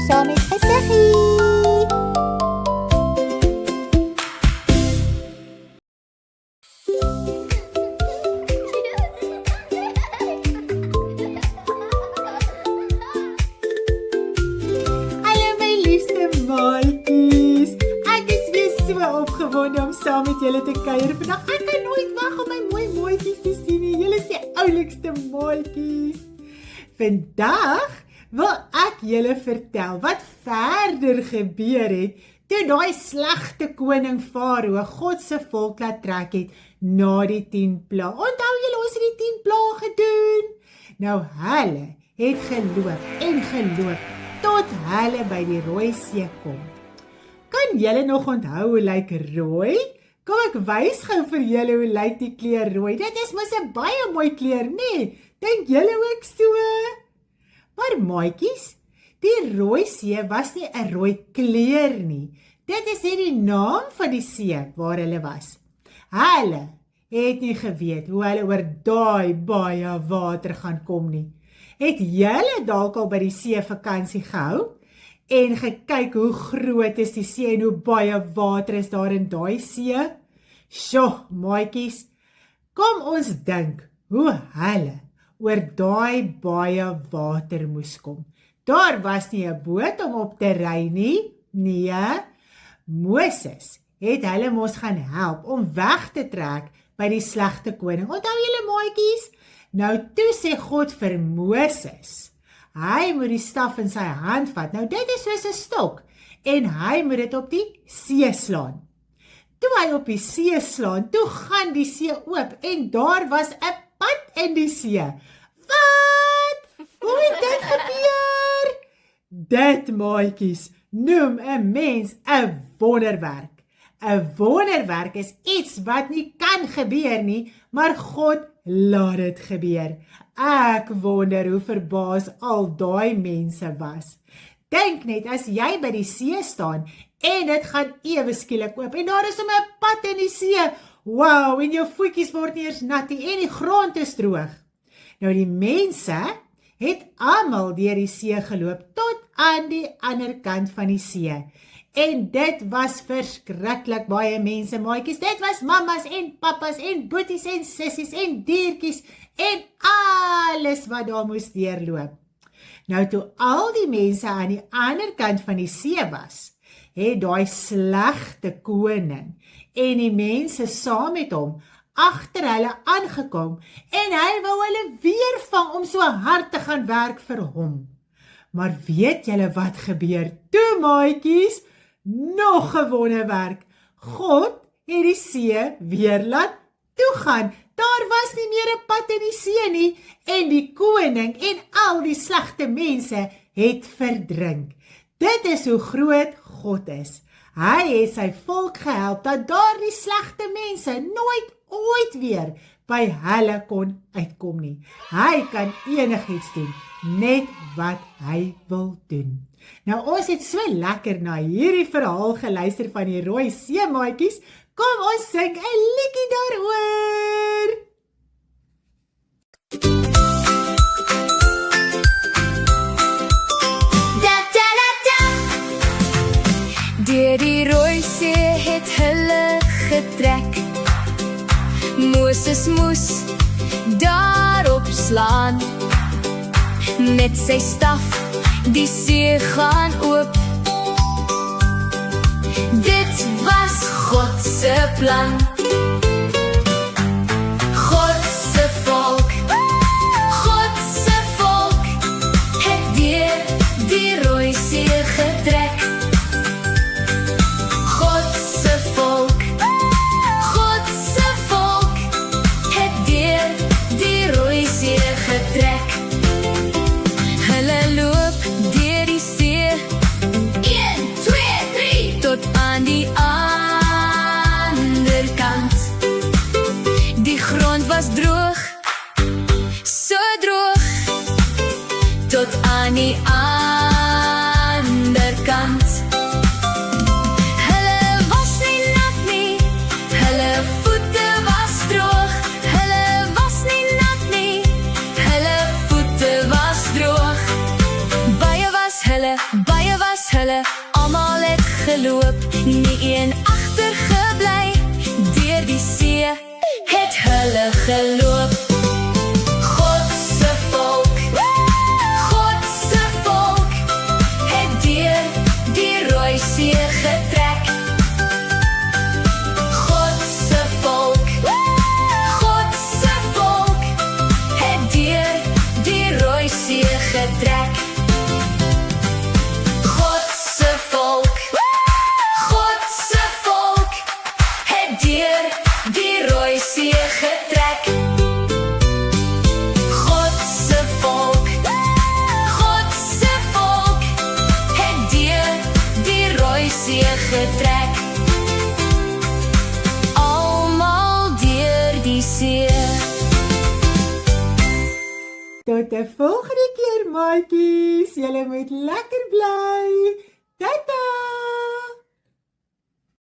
saam met Gesiggie. Hallo my liefste maatjies. Ek is weer so opgewonde om saam met julle te kuier vandag. Ek kan nooit wag om my mooi maatjies te sien nie. Julle is die oulikste maatjies. Vandag wil ek julle vertel wat verder gebeur het toe daai slegte koning Farao God se volk laat trek het na die 10 plaae. Onthou julle ons het die 10 plaae gedoen? Nou hulle het geloop tot hulle by die Rooi See kom. Kan julle nog onthou hoe lyk rooi? Kom ek wys gou vir julle hoe lyk die kleur rooi. Dit is mos 'n baie mooi kleur, nee? Dink julle ook so? Maar maatjies, die Rooi See was nie 'n rooi kleur nie. Dit is net die naam van die see waar hulle was. Hulle het nie geweet hoe hulle oor daai baie water gaan kom nie. Het julle dalk al by die see vakansie gehou en gekyk hoe groot is die see en hoe baie water is daar in daai see? Sjoe, maatjies, kom ons dink hoe hulle oor daai baie water moes kom. Daar was nie 'n boot om op te ry nie. Nee, Moses het hulle mos gaan help om weg te trek by die slegte koning. Onthou julle maatjies? Nou toe sê God vir Moses, hy moet die staf in sy hand vat. Nou dit is soos 'n stok en hy moet dit op die see slaan. Toe hy op die see slaan, toe gaan die see oop en daar was 'n pad in die see. Wat? Hoe het dit gebeur? Dit, maatjies, noem 'n mens 'n wonderwerk. 'n Wonderwerk is iets wat nie kan gebeur nie, maar God laat dit gebeur. Ek wonder hoe verbaas al daai mense was. Dink net as jy by die see staan en dit gaan ewe skielik oop en daar is 'n pad in die see. Wow, en jou voetjies word nie eers nat nie en die grond is droog. Nou die mense het almal deur die see geloop tot aan die ander kant van die see. En dit was verskriklik baie mense, maatjies. Dit was mammas en pappas en boeties en sissies en diertjies en alles wat daar moes deurloop. Nou toe al die mense aan die ander kant van die see was, het daai slegte koning en die mense saam met hom agter hulle aangekom en hy wou hulle weer vang om so hard te gaan werk vir hom. Maar weet julle wat gebeur toe, maatjies? Nog 'n wonderwerk. God het die see weer laat toegaan. Daar was nie meer 'n pad in die see nie en die koning en al die slegte mense het verdrink. Dit is hoe groot God is. Hy het sy volk gehelp dat daardie slegte mense ooit weer by hulle kon uitkom nie. Hy kan enigiets doen, net wat hy wil doen. Nou ons het so lekker na hierdie verhaal geluister van die Rooi See, maatjies. Kom ons sing 'n liedjie daaroor. Deur die Rooi See het hulle getrek. Moses moes daarop slaan. Met sy staf die see gaan oop. Dit was God se plan. God se volk het deur die Rooi See getrek. God se volk het deur die Rooi See getrek. Hulle loop deur die see 1, 2, 3 tot aan die ander kant. Die grond was droog, so droog tot aan die ander kant. Hulle was nie nat nie, hulle voete was droog. Hulle was nie nat nie, hulle voete was droog. Baie was hulle, baie geloop, nie een agtergebly. Deur die see het hulle geloop. God se volk het deur die Rooi See getrek. God se volk het deur die Rooi See getrek. God se volk het deur die Rooi See getrek. God se volk het deur die Rooi See getrek. Almal deur die see. Tot 'n volgende keer, maatjies. Julle moet lekker bly.